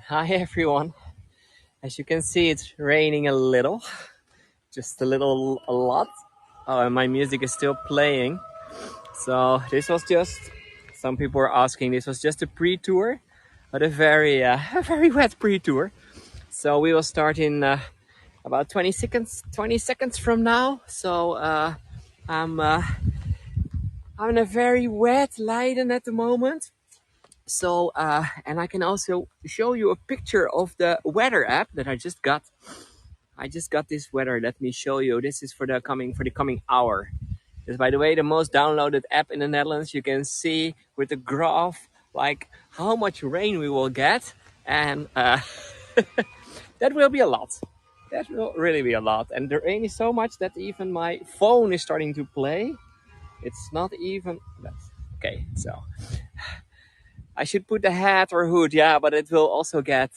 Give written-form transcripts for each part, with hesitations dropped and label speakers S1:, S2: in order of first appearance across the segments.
S1: Hi everyone. As you can see, it's raining a little, just a lot. Oh, and my music is still playing. So this was just, some people were asking, this was just a pre-tour, but a very, a very wet pre-tour. So we will start in about 20 seconds from now. So I'm, uh, I'm in a very wet Leiden at the moment. So, and I can also show you a picture of the weather app that I just got. I just got this weather. Let me show you. This is for the coming hour. This is, by the way, the most downloaded app in the Netherlands. You can see with the graph like how much rain we will get, and that will be a lot. That will really be a lot. And the rain is so much that even my phone is starting to play. It's not even. Okay, so I should put the hat or hood, yeah, but it will also get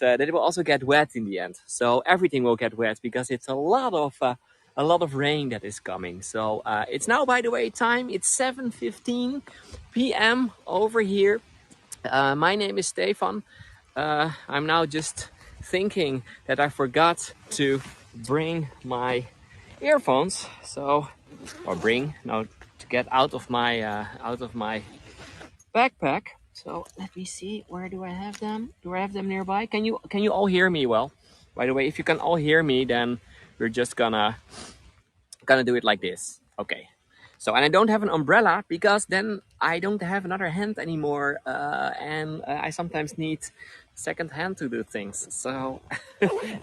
S1: wet in the end. So everything will get wet because it's a lot of rain that is coming. So it's now, by the way, time. It's 7:15 p.m. over here. My name is Stefan. I'm now just thinking that I forgot to bring my earphones. So, or to get out of my backpack. So let me see, where do I have them? Do I have them nearby? Can you all hear me well? By the way, if you can all hear me, then we're just gonna do it like this. Okay. So, and I don't have an umbrella because then I don't have another hand anymore, and I sometimes need second hand to do things. So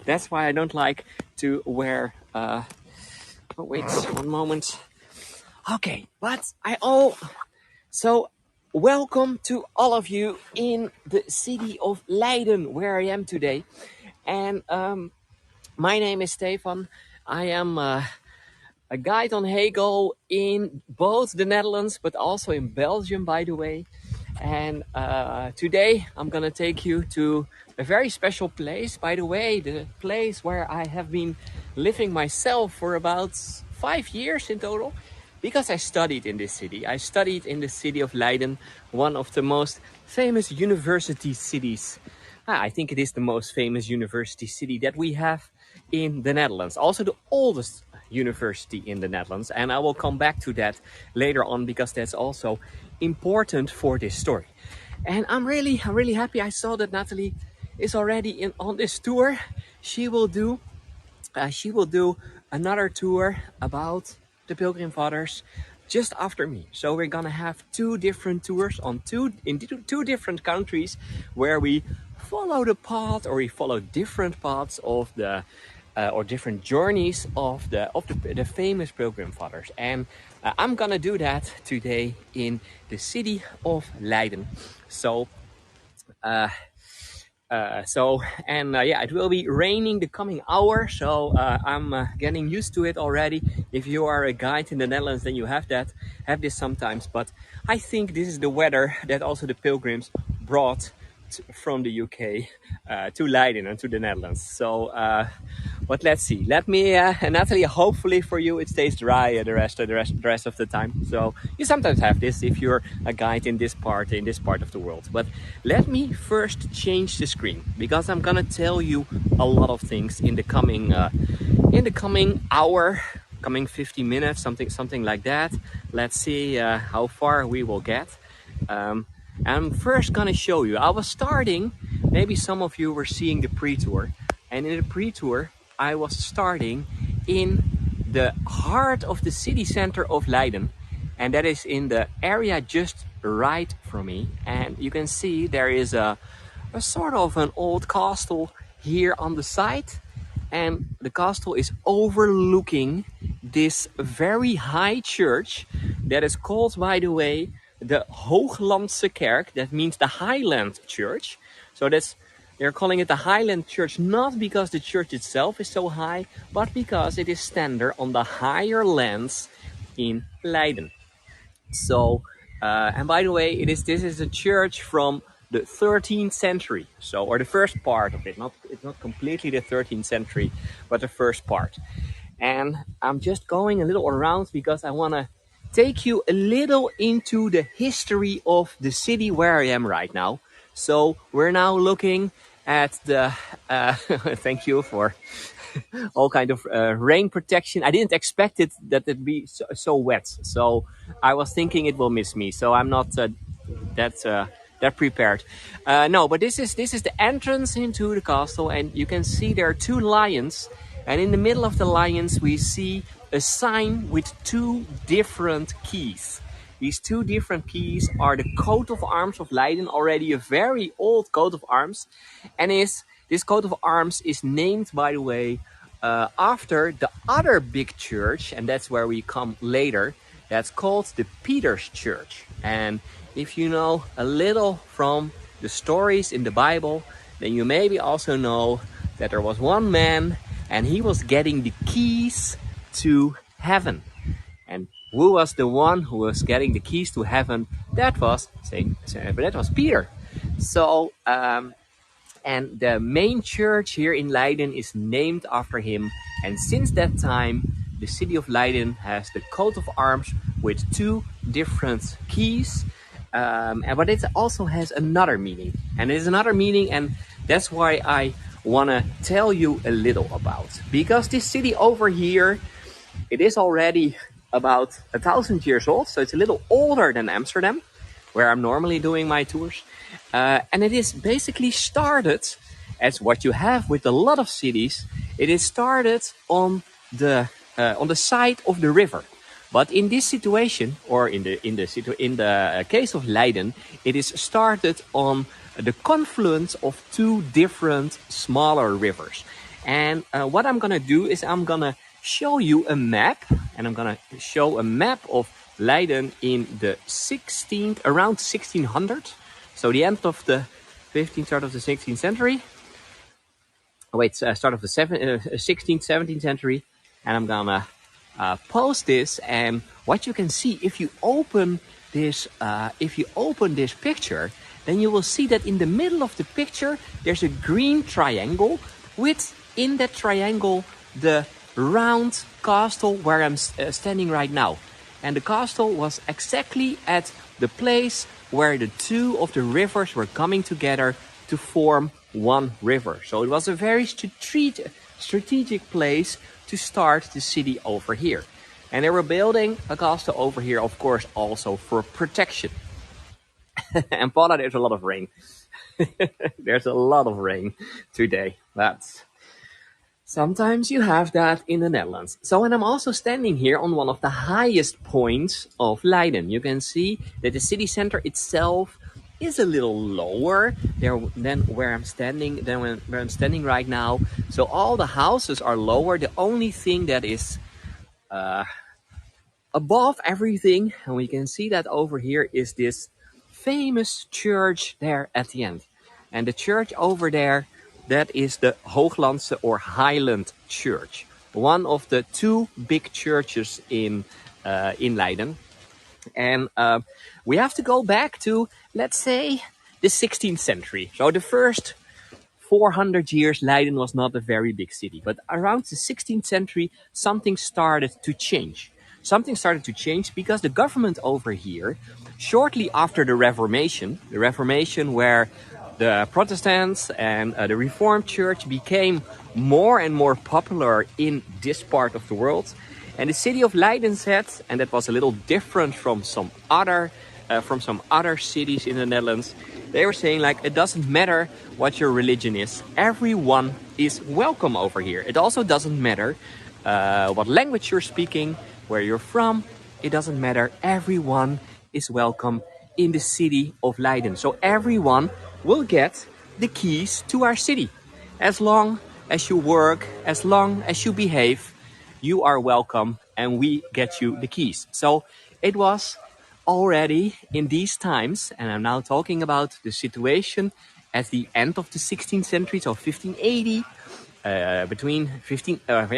S1: that's why I don't like to wear. Oh, wait, one moment. Okay, but so welcome to all of you in the city of Leiden, where I am today. And my name is Stefan. I am a guide on Hegel in both the Netherlands, but also in Belgium, by the way. And today I'm gonna take you to a very special place. By the way, the place where I have been living myself for about 5 years in total. Because I studied in this city. I studied in the city of Leiden, one of the most famous university cities. I think it is the most famous university city that we have in the Netherlands. Also the oldest university in the Netherlands. And I will come back to that later on because that's also important for this story. And I'm really happy. I saw that Natalie is already on this tour. She will do another tour about the Pilgrim Fathers just after me. So we're gonna have two different tours in two different countries where we follow the path, or we follow different paths of the or different journeys of the famous Pilgrim Fathers. And I'm gonna do that today in the city of Leiden. So it will be raining the coming hour, so I'm getting used to it already. If you are a guide in the Netherlands, then you have this sometimes. But I think this is the weather that also the pilgrims brought from the UK to Leiden and to the Netherlands. So, but let's see. Let me, Natalie. Hopefully for you it stays dry the rest of the time. So you sometimes have this if you're a guide in this part of the world. But let me first change the screen because I'm gonna tell you a lot of things in the coming hour, coming 50 minutes, something like that. Let's see how far we will get. I'm first gonna show you. I was starting. Maybe some of you were seeing the pre-tour, and in the pre-tour, I was starting in the heart of the city center of Leiden, and that is in the area just right from me. And you can see there is a sort of an old castle here on the side, and the castle is overlooking this very high church that is called, by the way, the Hooglandse Kerk. That means the Highland Church. So they're calling it the Highland Church, not because the church itself is so high, but because it is standard on the higher lands in Leiden. So, and by the way, this is a church from the 13th century. So, or the first part of it. It's not completely the 13th century, but the first part. And I'm just going a little around because I want to take you a little into the history of the city where I am right now. So we're now looking at the thank you for all kind of rain protection. I didn't expect it that it be so wet, so I was thinking it will miss me. So I'm not that that prepared. No, but this is the entrance into the castle, and you can see there are two lions, and in the middle of the lions we see a sign with two different keys. These two different keys are the coat of arms of Leiden, already a very old coat of arms, and this coat of arms is named, by the way, after the other big church, and that's where we come later. That's called the Peter's Church. And if you know a little from the stories in the Bible, then you maybe also know that there was one man and he was getting the keys to heaven. And who was the one who was getting the keys to heaven? That was Peter. So, and the main church here in Leiden is named after him. And since that time, the city of Leiden has the coat of arms with two different keys. But it also has another meaning. And it is another meaning, and that's why I want to tell you a little about. Because this city over here, it is already about 1,000 years old. So it's a little older than Amsterdam, where I'm normally doing my tours. And it is basically started, as what you have with a lot of cities, it is started on the side of the river. But in this situation, or in the case of Leiden, it is started on the confluence of two different smaller rivers. And what I'm gonna do is I'm gonna show you a map, and I'm gonna show a map of Leiden in the around 1600. So the end of the 15th, start of the 16th century. Start of the 16th, 17th century. And I'm gonna post this, and what you can see if you open this picture, then you will see that in the middle of the picture there's a green triangle with, in that triangle, the round castle where I'm standing right now. And the castle was exactly at the place where the two of the rivers were coming together to form one river. So it was a very strategic place to start the city over here. And they were building a castle over here, of course, also for protection. And Paula, there's a lot of rain. There's a lot of rain today. Sometimes you have that in the Netherlands. So, and I'm also standing here on one of the highest points of Leiden. You can see that the city center itself is a little lower there than where I'm standing, where I'm standing right now. So all the houses are lower. The only thing that is above everything, and we can see that over here, is this famous church there at the end. And the church over there, that is the Hooglandse or Highland Church, one of the two big churches in Leiden. And we have to go back to, let's say, the 16th century. So the first 400 years, Leiden was not a very big city. But around the 16th century, something started to change. Something started to change because the government over here, shortly after the Reformation where the Protestants and the Reformed Church became more and more popular in this part of the world. And the city of Leiden said, and that was a little different from some other cities in the Netherlands, they were saying, like, it doesn't matter what your religion is, everyone is welcome over here. It also doesn't matter what language you're speaking, where you're from, it doesn't matter, everyone is welcome in the city of Leiden. So everyone will get the keys to our city. As long as you work, as long as you behave, you are welcome, and we get you the keys. So it was already in these times, and I'm now talking about the situation at the end of the 16th century, so 1580,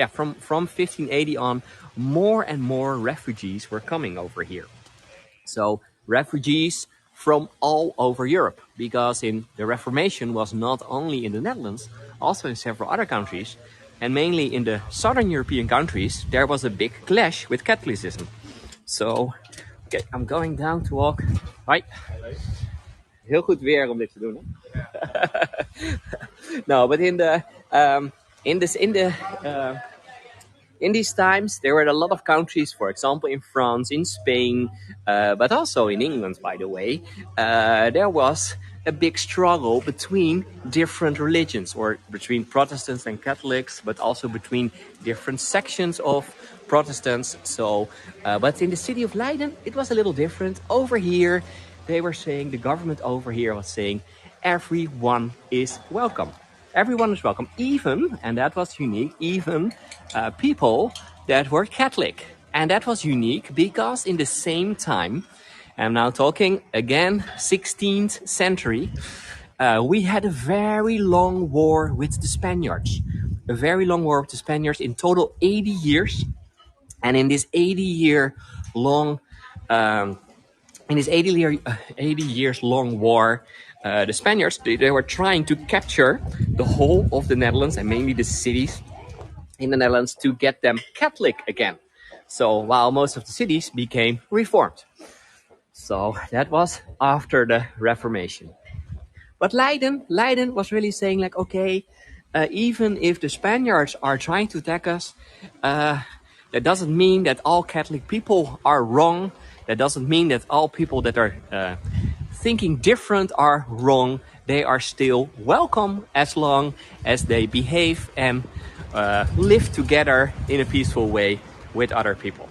S1: from 1580 on, more and more refugees were coming over here. So refugees from all over Europe, because in the Reformation was not only in the Netherlands, also in several other countries, and mainly in the southern European countries, there was a big clash with Catholicism. So, okay, I'm going down to walk. Hoi. Heel goed weer om dit te doen, hè? No, but in this in these times, there were a lot of countries, for example, in France, in Spain, but also in England, by the way, there was a big struggle between different religions, or between Protestants and Catholics, but also between different sections of Protestants. So, but in the city of Leiden, it was a little different. Over here, they were saying, the government over here was saying, everyone is welcome. Everyone is welcome, even, and that was unique, even people that were Catholic. And that was unique because in the same time, I'm now talking again 16th century, we had a very long war with the Spaniards. A very long war with the Spaniards, in total 80 years. And in this 80-year long um, in this 80 years long war, the Spaniards, they were trying to capture the whole of the Netherlands, and mainly the cities in the Netherlands, to get them Catholic again. So while most of the cities became Reformed. So that was after the Reformation. But Leiden was really saying like, okay, even if the Spaniards are trying to attack us, that doesn't mean that all Catholic people are wrong. That doesn't mean that all people that are thinking different are wrong. They are still welcome as long as they behave and live together in a peaceful way with other people.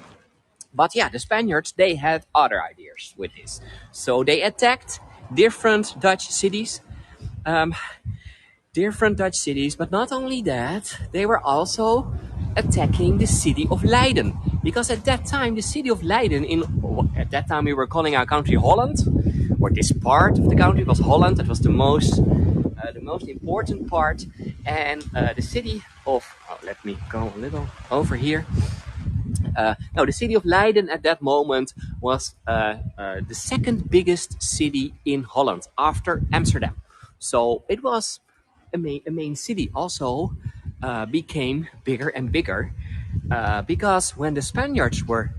S1: But yeah, the Spaniards, they had other ideas with this. So they attacked different Dutch cities. But not only that, they were also attacking the city of Leiden. Because at that time, the city of Leiden, at that time we were calling our country Holland, or this part of the country was Holland. That was the most important part. And the city of, let me go a little over here. The city of Leiden at that moment was the second biggest city in Holland after Amsterdam. So it was a main city. Also became bigger and bigger because when the Spaniards were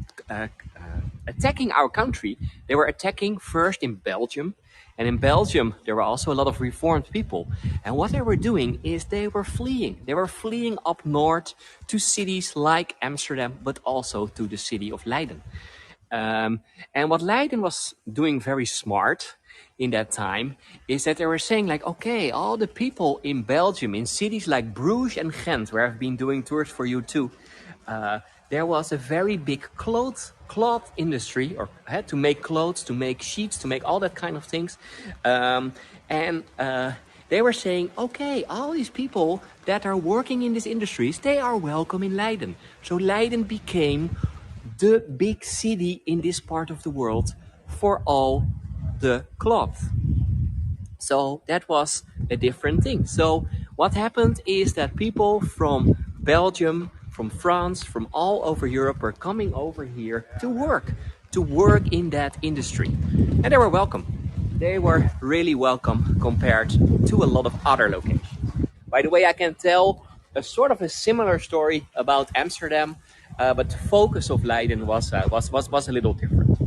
S1: attacking our country, they were attacking first in Belgium. And in Belgium, there were also a lot of Reformed people. And what they were doing is they were fleeing. They were fleeing up north to cities like Amsterdam, but also to the city of Leiden. And what Leiden was doing very smart in that time is that they were saying like, okay, all the people in Belgium, in cities like Bruges and Ghent, where I've been doing tours for you too, there was a very big cloth industry, or had to make clothes, to make sheets, to make all that kind of things. They were saying, okay, all these people that are working in these industries, they are welcome in Leiden. So Leiden became the big city in this part of the world for all the cloth. So that was a different thing. So what happened is that people from Belgium, from France, from all over Europe were coming over here to work in that industry. And they were welcome. They were really welcome compared to a lot of other locations. By the way, I can tell a sort of a similar story about Amsterdam, but the focus of Leiden was a little different.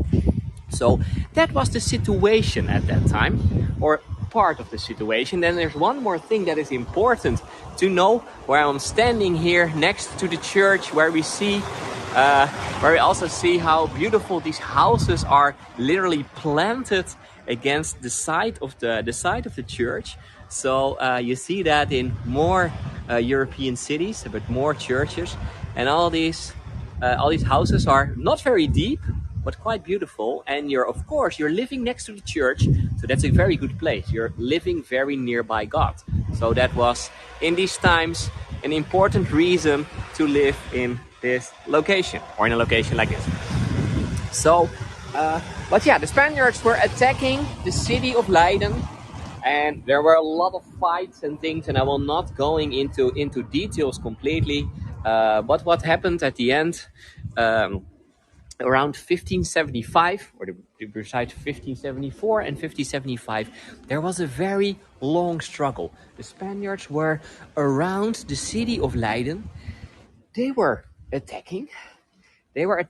S1: So that was the situation at that time, or part of the situation. Then there's one more thing that is important to know, where I'm standing here next to the church, where we also see how beautiful these houses are, literally planted against the side of the church. So you see that in more European cities, but more churches, and all these houses are not very deep, but quite beautiful. And you're living next to the church, so that's a very good place. You're living very nearby God. So that was, in these times, an important reason to live in this location, or in a location like this. So, but yeah, the Spaniards were attacking the city of Leiden, and there were a lot of fights and things, and I will not going into details completely. But what happened at the end, around 1575, or to be precise 1574 and 1575, there was a very long struggle. The Spaniards were around the city of Leiden. They were attacking. They were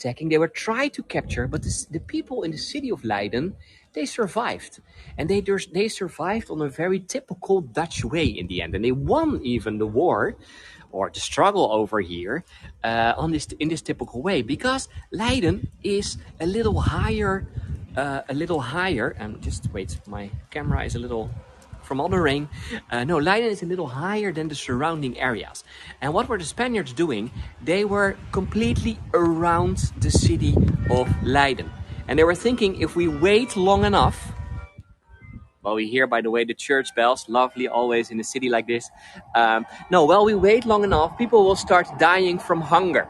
S1: trying to capture, but the people in the city of Leiden, they survived. And they survived on a very typical Dutch way in the end. And they won even the war or the struggle over here in this typical way, because Leiden is a little higher. And just wait, my camera is a little from all the rain. No, Leiden is a little higher than the surrounding areas. And what were the Spaniards doing? They were completely around the city of Leiden. And they were thinking, if we wait long enough, well, we hear, by the way, the church bells, lovely always in a city like this. We wait long enough, people will start dying from hunger.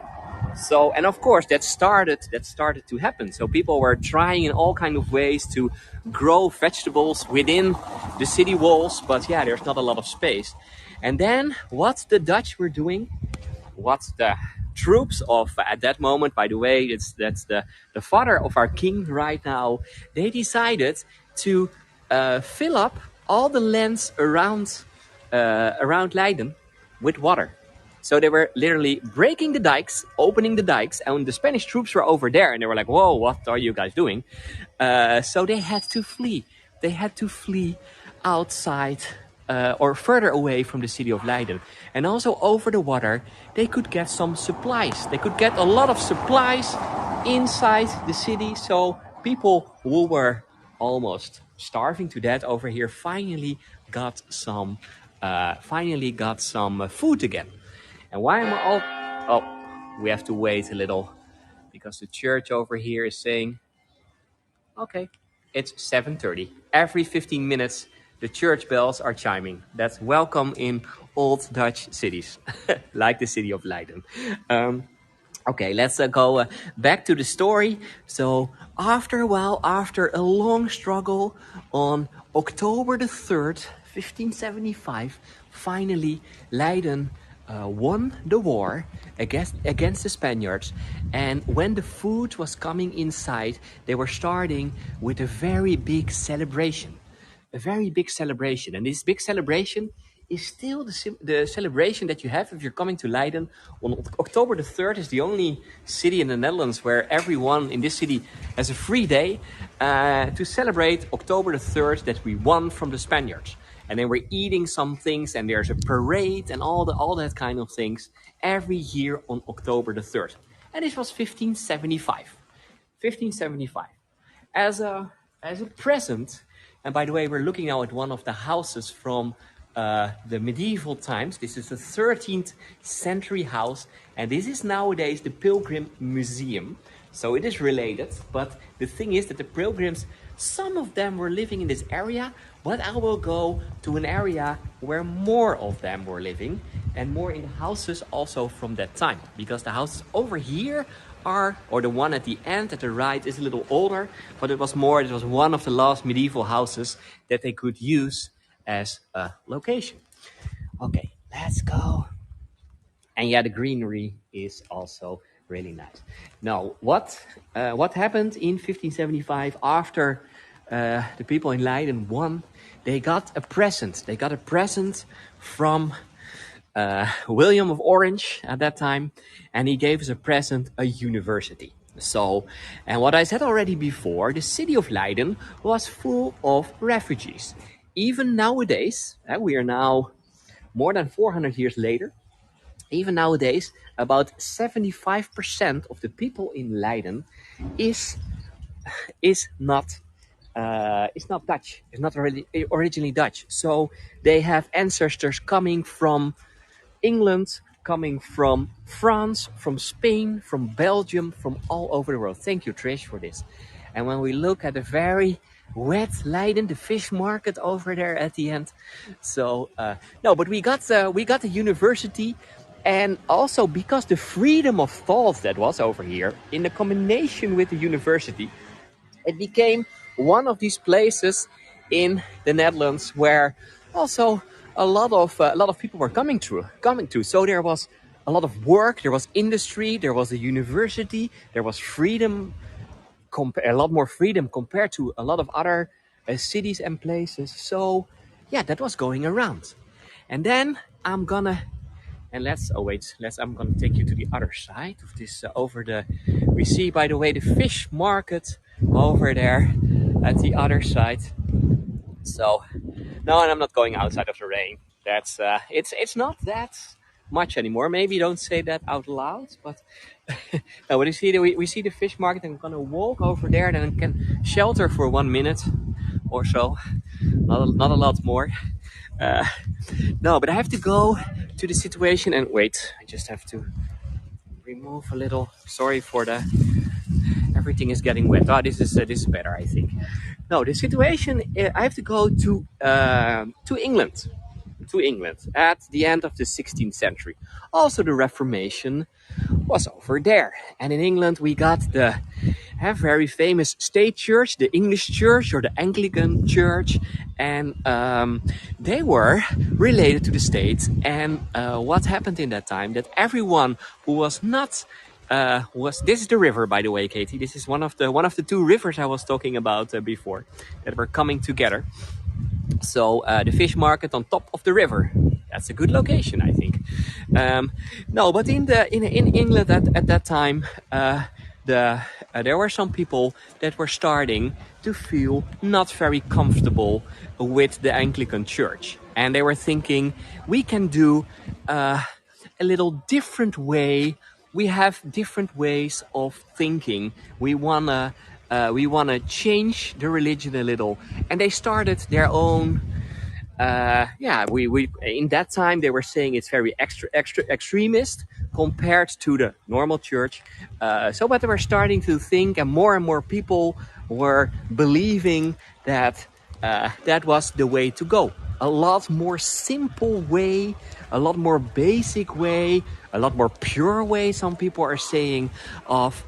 S1: So, and of course, that started to happen. So people were trying in all kind of ways to grow vegetables within the city walls, but yeah, there's not a lot of space. And then what the Dutch were doing, what the troops of at that moment, by the way, that's the father of our king right now, they decided to fill up all the lands around Leiden with water. So they were literally breaking the dikes, opening the dikes, and the Spanish troops were over there, and they were like, "Whoa, what are you guys doing?" So they had to flee. They had to flee outside or further away from the city of Leiden. And also over the water, they could get some supplies. They could get a lot of supplies inside the city. So people who were almost starving to death over here finally got some food again. And why am I all... Oh, we have to wait a little because the church over here is saying, okay, it's 7:30. Every 15 minutes, the church bells are chiming. That's welcome in old Dutch cities, like the city of Leiden. Okay, let's go back to the story. So after a long struggle, on October the 3rd, 1575, finally Leiden won the war against the Spaniards. And when the food was coming inside, they were starting with a very big celebration. And this big celebration is still the celebration that you have if you're coming to Leiden. On October the 3rd is the only city in the Netherlands where everyone in this city has a free day to celebrate October the 3rd that we won from the Spaniards. And then we're eating some things, and there's a parade and all that kind of things every year on October the 3rd. And this was 1575. 1575. As a present, and by the way, we're looking now at one of the houses from the medieval times. This is a 13th century house, and this is nowadays the Pilgrim Museum. So it is related, but the thing is that the pilgrims, some of them were living in this area, but I will go to an area where more of them were living, and more in the houses also from that time, because the houses over here or the one at the end at the right is a little older, but it was one of the last medieval houses that they could use as a location. Okay, let's go. And yeah, the greenery is also really nice. Now, what happened in 1575 after the people in Leiden won? They got a present. They got a present from William of Orange at that time, and he gave as a present a university. So, and what I said already before, the city of Leiden was full of refugees. Even nowadays, we are now more than 400 years later, even nowadays, about 75% of the people in Leiden is not Dutch. It's not really originally Dutch. So they have ancestors coming from England, coming from France, from Spain, from Belgium, from all over the world. Thank you, Trish, for this. And when we look at the very wet Leiden, the fish market over there at the end. So but we got the university, and also because the freedom of thought that was over here, in the combination with the university, it became one of these places in the Netherlands where also a lot of people were coming to. So there was a lot of work, there was industry, there was a university, there was freedom, a lot more freedom compared to a lot of other cities and places. So yeah, that was going around. And then I'm gonna take you to the other side of this. We see, by the way, the fish market over there. at the other side. So no, and I'm not going outside of the rain. That's it's not that much anymore. Maybe don't say that out loud, but no. But you see, we see the fish market. I'm gonna walk over there, then I can shelter for 1 minute or so. Not a lot more. Uh, no, but I have to go to the situation and wait. I just have to remove a little. Sorry for the. Everything is getting wet. Oh, this is better, I think. No, the situation. I have to go to England. To England at the end of the 16th century. Also, the Reformation was over there. And in England, we got the very famous state church, the English church or the Anglican church. And they were related to the state. And what happened in that time, that everyone who was not this is the river, by the way, Katie. This is one of the two rivers I was talking about before that were coming together. So the fish market on top of the river. That's a good location, I think. No, but in England at that time, there were some people that were starting to feel not very comfortable with the Anglican Church, and they were thinking we can do a little different way. We have different ways of thinking. We wanna change the religion a little, and they started their own. We in that time they were saying it's very extra extremist compared to the normal church. But they were starting to think, and more people were believing that that was the way to go. A lot more simple way, a lot more basic way, a lot more pure way. Some people are saying of.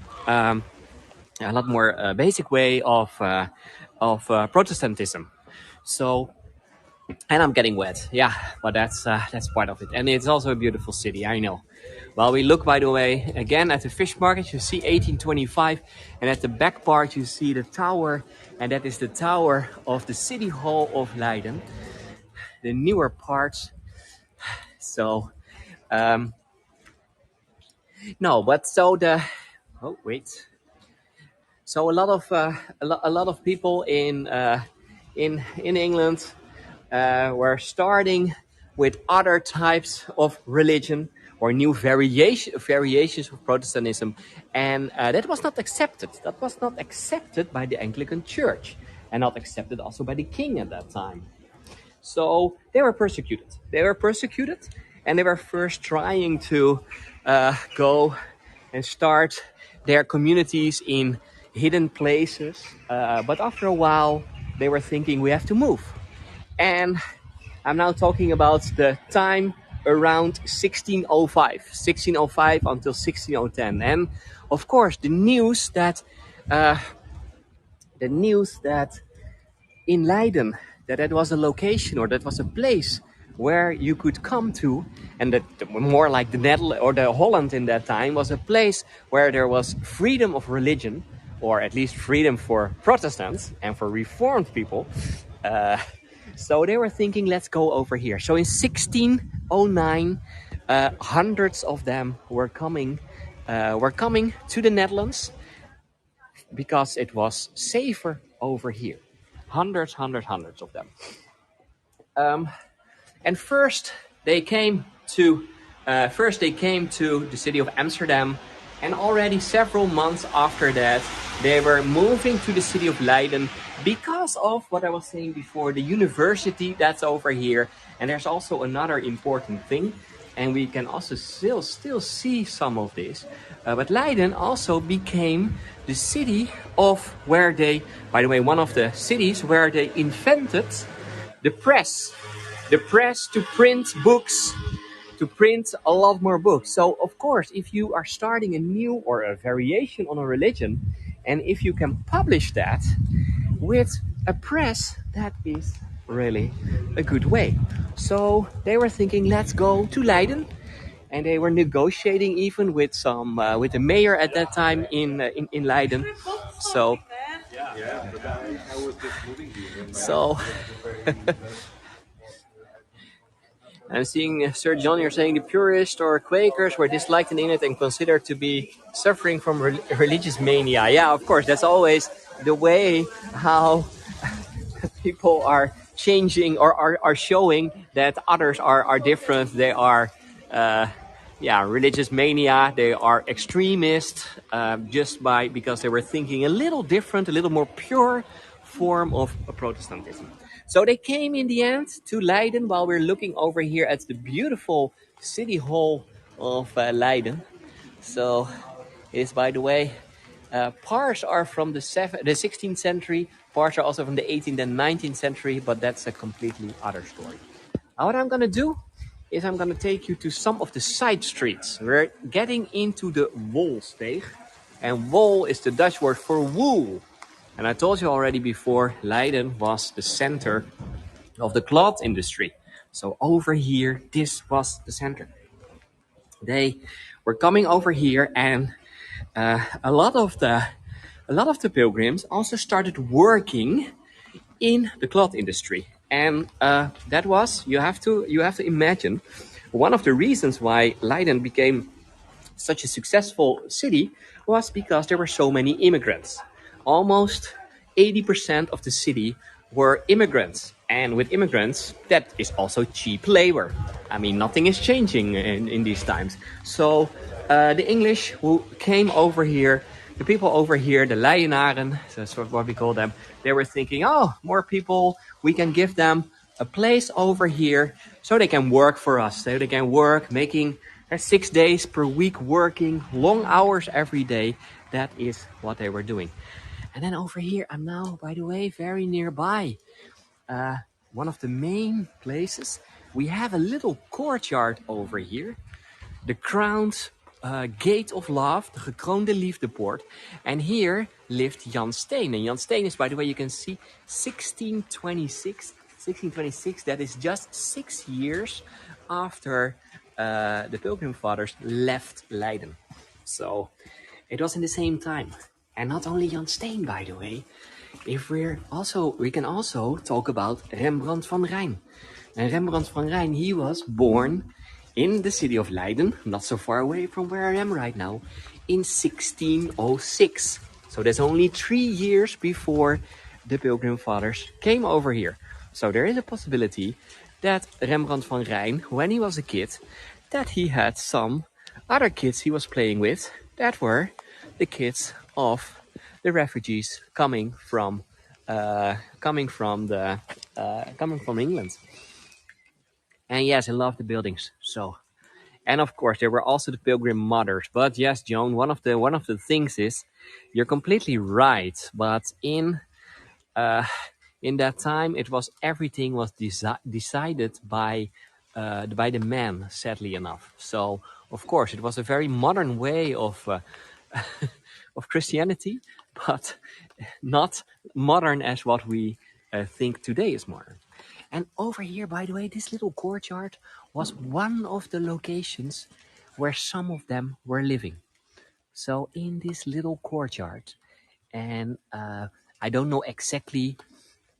S1: A lot more basic way of Protestantism. So, and I'm getting wet, yeah, but that's part of it. And it's also a beautiful city, I know. Well, we look, by the way, again at the fish market. You see 1825, and at the back part you see the tower, and that is the tower of the City Hall of Leiden, the newer parts. So, no, but so the. Oh wait. So a lot of people in England were starting with other types of religion or new variations of Protestantism, and that was not accepted. That was not accepted by the Anglican Church, and not accepted also by the king at that time. So they were persecuted. And they were first trying to go and start their communities in hidden places. But after a while, they were thinking we have to move. And I'm now talking about the time around 1605 until 1610. And of course, the news that in Leiden, that was a location or that was a place where you could come to, and that more like the Netherlands or the Holland in that time was a place where there was freedom of religion, or at least freedom for Protestants and for Reformed people. So they were thinking, let's go over here. So in 1609, hundreds of them were coming to the Netherlands because it was safer over here. Hundreds of them. And first they came to the city of Amsterdam, and already several months after that, they were moving to the city of Leiden because of what I was saying before, the university that's over here. And there's also another important thing, and we can also still see some of this. But Leiden also became the city of where they, by the way, one of the cities where they invented the press to print books, to print a lot more books. So, of course, if you are starting a new or a variation on a religion, and if you can publish that with a press, that is really a good way. So they were thinking, let's go to Leiden, and they were negotiating even with with the mayor at that time in Leiden. So, I'm seeing Sir John, you're saying the purists or Quakers were disliked in England and considered to be suffering from religious mania. Yeah, of course, that's always the way how people are changing or are showing that others are different. They are, religious mania. They are extremist, because they were thinking a little different, a little more pure form of Protestantism. So they came in the end to Leiden while we're looking over here at the beautiful city hall of Leiden. So it is, by the way, parts are from the 16th century, parts are also from the 18th and 19th century, but that's a completely other story. Now what I'm going to do is I'm going to take you to some of the side streets. We're getting into the Wolsteeg, and wol is the Dutch word for wool. And I told you already before, Leiden was the center of the cloth industry. So over here, this was the center. They were coming over here, and a lot of the pilgrims also started working in the cloth industry, and that was you have to imagine one of the reasons why Leiden became such a successful city was because there were so many immigrants. Almost 80% of the city were immigrants. And with immigrants, that is also cheap labor. I mean, nothing is changing in these times. So the English who came over here, the people over here, the Leidenaren, that's what we call them, they were thinking, oh, more people, we can give them a place over here so they can work for us. So they can work making 6 days per week, working long hours every day. That is what they were doing. And then over here, I'm now, by the way, very nearby. One of the main places. We have a little courtyard over here. The crowned gate of love, the gekroonde liefdepoort. And here lived Jan Steen. And Jan Steen is, by the way, you can see 1626. 1626, that is just 6 years after the Pilgrim Fathers left Leiden. So it was in the same time. And not only Jan Steen, by the way. We can also talk about Rembrandt van Rijn. And Rembrandt van Rijn, he was born in the city of Leiden, not so far away from where I am right now, in 1606. So that's only 3 years before the Pilgrim Fathers came over here. So there is a possibility that Rembrandt van Rijn, when he was a kid, that he had some other kids he was playing with that were the kids of the refugees coming from England. And yes, I love the buildings. So, and of course there were also the Pilgrim Mothers. But yes, Joan, one of the things is, you're completely right. But in that time, everything was decided by the men. Sadly enough, so of course it was a very modern way of of Christianity, but not modern as what we think today is modern. And over here, by the way, this little courtyard was one of the locations where some of them were living. So in this little courtyard, and I don't know exactly.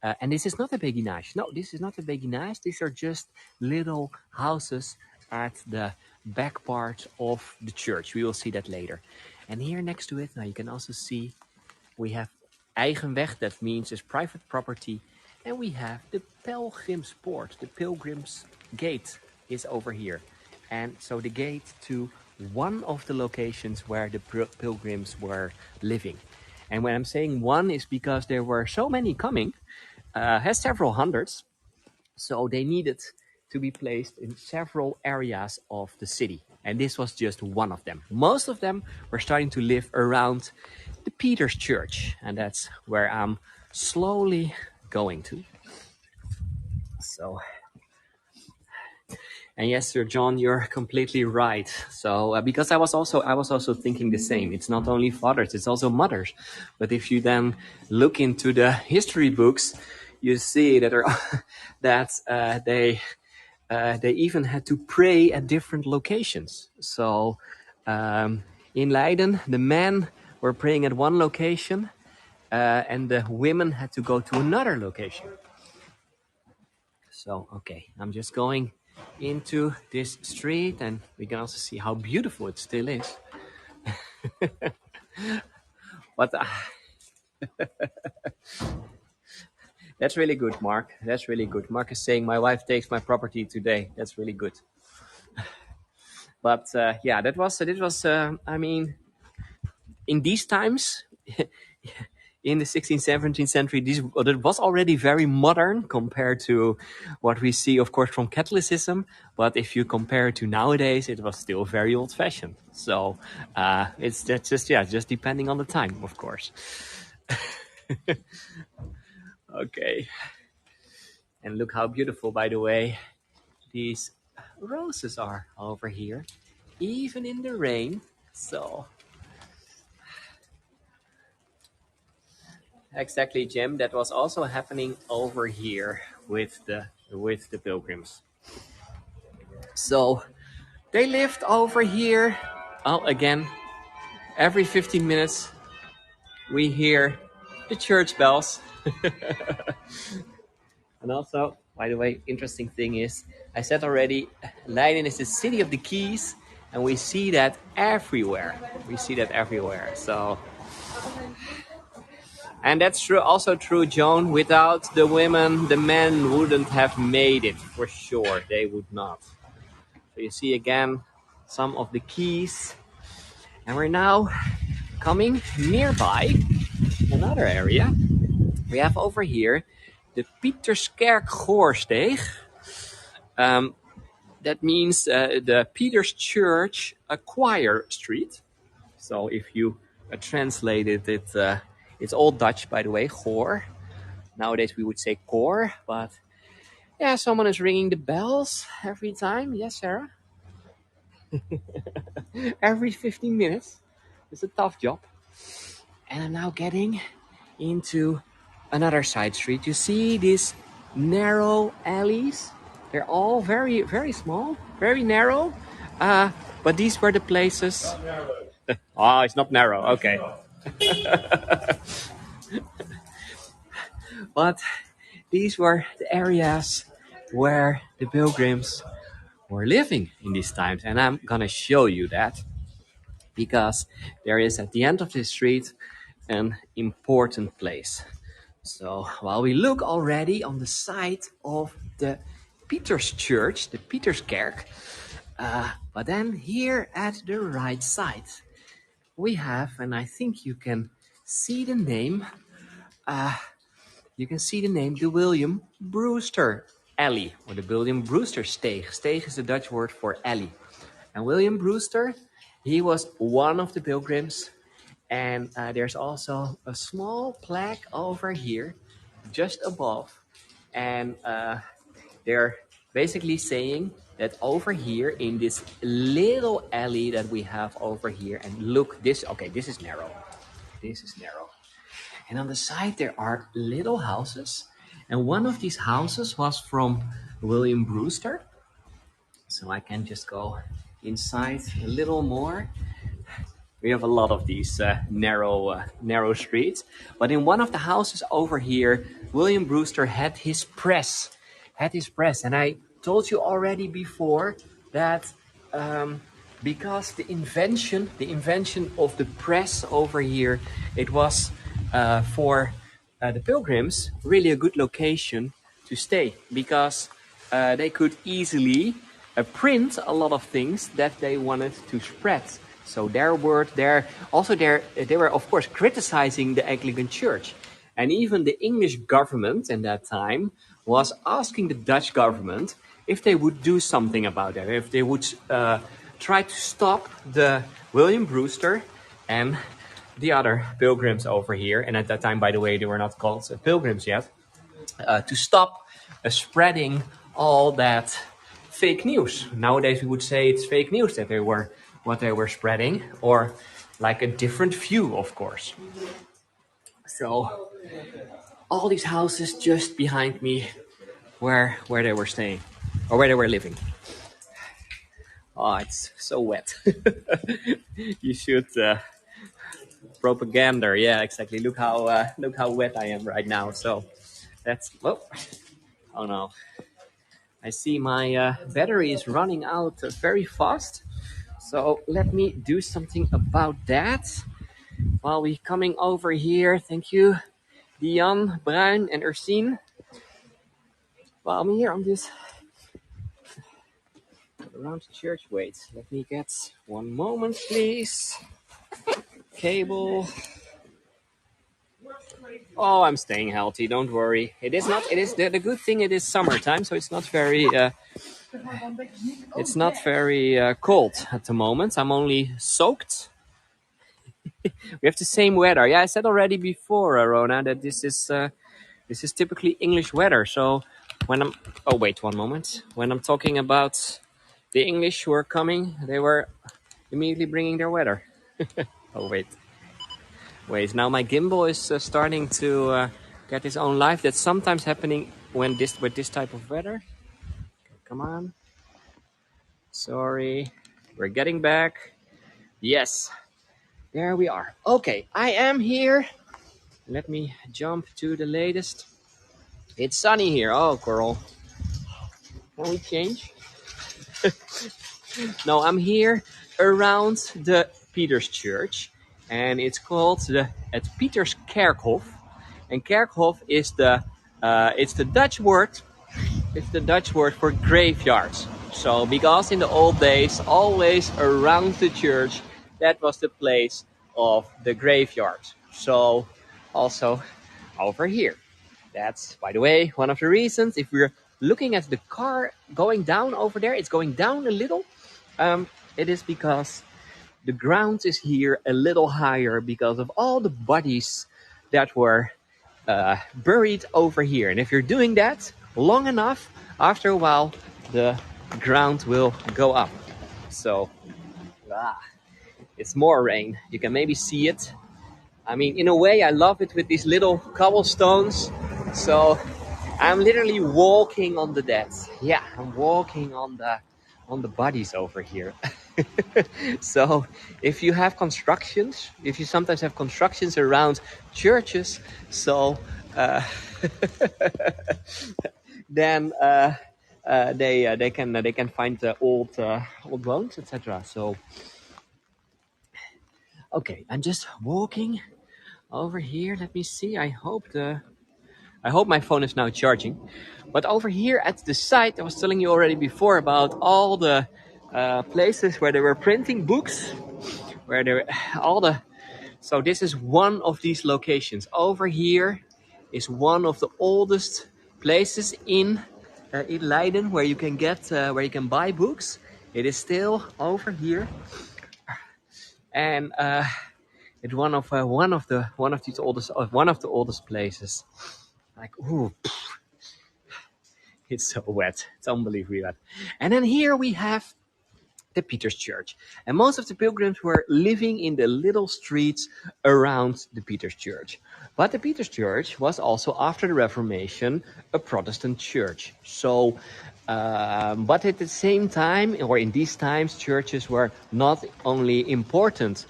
S1: And this is not a beguinage. No, this is not a beguinage. These are just little houses at the back part of the church. We will see that later. And here next to it, now you can also see we have Eigenweg. That means it's private property. And we have the Pelgrimspoort. The Pilgrim's Gate is over here. And so the gate to one of the locations where the pilgrims were living. And when I'm saying one is because there were so many coming, has several hundreds, so they needed to be placed in several areas of the city, and this was just one of them. Most of them were starting to live around the Peter's Church, and that's where I'm slowly going to. So, and yes, Sir John, you're completely right. So because I was also thinking the same. It's not only fathers, it's also mothers. But if you then look into the history books, you see that they even had to pray at different locations. So in Leiden, the men were praying at one location, and the women had to go to another location. So, okay, I'm just going into this street, and we can also see how beautiful it still is. But That's really good, Mark. That's really good. Mark is saying my wife takes my property today. That's really good. But yeah, I mean, in these times, in the 16th, 17th century, it was already very modern compared to what we see, of course, from Catholicism. But if you compare it to nowadays, it was still very old-fashioned. So that's just depending on the time, of course. Okay. And look how beautiful, by the way, these roses are over here, even in the rain. So exactly, Jim. That was also happening over here with the pilgrims. So they lived over here. Oh, again, every 15 minutes we hear the church bells. And also, by the way, interesting thing is, I said already, Leiden is the city of the keys, and we see that everywhere. We see that everywhere. So, and that's true. Also true, Joan. Without the women, the men wouldn't have made it for sure. They would not. So you see again some of the keys, and we're now coming nearby another area. We have over here the Pieterskerk Goorsteeg. That means the Peter's Church Choir Street. So if you translate it, it's all Dutch, by the way, Goor. Nowadays we would say Koor, but yeah, someone is ringing the bells every time. Yes, Sarah? Every 15 minutes. It's a tough job. And I'm now getting into another side street. You see these narrow alleys? They're all very, very small, very narrow. But these were the places. Oh, it's not narrow. Okay. But these were the areas where the pilgrims were living in these times. And I'm going to show you that because there is at the end of the street an important place. So while we look already on the side of the Peter's Church, the Pieterskerk, but then here at the right side, we have, and I think you can see the name, the William Brewster Alley, or the William Brewster Steeg. Steeg is the Dutch word for alley. And William Brewster, he was one of the pilgrims. And there's also a small plaque over here, just above. And they're basically saying that over here in this little alley that we have over here, and look, this is narrow. This is narrow. And on the side there are little houses. And one of these houses was from William Brewster. So I can just go inside a little more. We have a lot of these narrow streets. But in one of the houses over here, William Brewster had his press. And I told you already before that because the invention of the press over here, it was for the pilgrims really a good location to stay, because they could easily print a lot of things that they wanted to spread. So they were of course criticizing the Anglican Church, and even the English government in that time was asking the Dutch government if they would do something about it, if they would try to stop the William Brewster and the other pilgrims over here. And at that time, by the way, they were not called pilgrims yet, to stop spreading all that fake news. Nowadays we would say it's fake news that what they were spreading, or like a different view, of course. So all these houses just behind me where they were staying, or where they were living. Oh, it's so wet. You should propaganda. Yeah, exactly. Look how wet I am right now. So that's oh no. I see my battery is running out very fast. So let me do something about that. while we coming over here. Thank you, Diane, Bruin, and Ursine. While I'm here on this around the church. Wait, let me get one moment, please. Cable. Oh, I'm staying healthy. Don't worry. It is not. It is the good thing. It is summertime, so it's not very. It's not very cold at the moment. I'm only soaked. We have the same weather. Yeah, I said already before, Rona, that this is typically English weather. So when I'm oh wait one moment, when I'm talking about the English who are coming, they were immediately bringing their weather. Oh wait. Now my gimbal is starting to get its own life. That's sometimes happening when with this type of weather. Come on. Sorry, we're getting back. Yes, there we are. Okay, I am here. Let me jump to the latest. It's sunny here. Oh, Coral. Can we change? No, I'm here around the Peter's Church, and it's called at Peter's Kerkhof. And Kerkhof is it's the Dutch word. It's the Dutch word for graveyards. So, because in the old days, always around the church, that was the place of the graveyard. So, also over here. That's, by the way, one of the reasons. If we're looking at the car going down over there, it's going down a little. It is because the ground is here a little higher because of all the bodies that were buried over here. And if you're doing that long enough, after a while, the ground will go up. So, it's more rain. You can maybe see it. I mean, in a way, I love it with these little cobblestones. So, I'm literally walking on the dead. Yeah, I'm walking on the bodies over here. So, if you have constructions, if you sometimes have constructions around churches, so then they can find the old bones, etc. So, okay, I'm just walking over here. Let me see. I hope my phone is now charging. But over here at the site, I was telling you already before about all the places where they were printing books, where there all the. So this is one of these locations. Over here is one of the oldest places in Leiden where you can where you can buy books. It is still over here, and it's one of the oldest places. Like, ooh, it's so wet. It's unbelievably wet. And then here we have the Peter's Church. And most of the pilgrims were living in the little streets around the Peter's Church. But the Peter's Church was also, after the Reformation, a Protestant church. So, but at the same time, or in these times, churches were not only important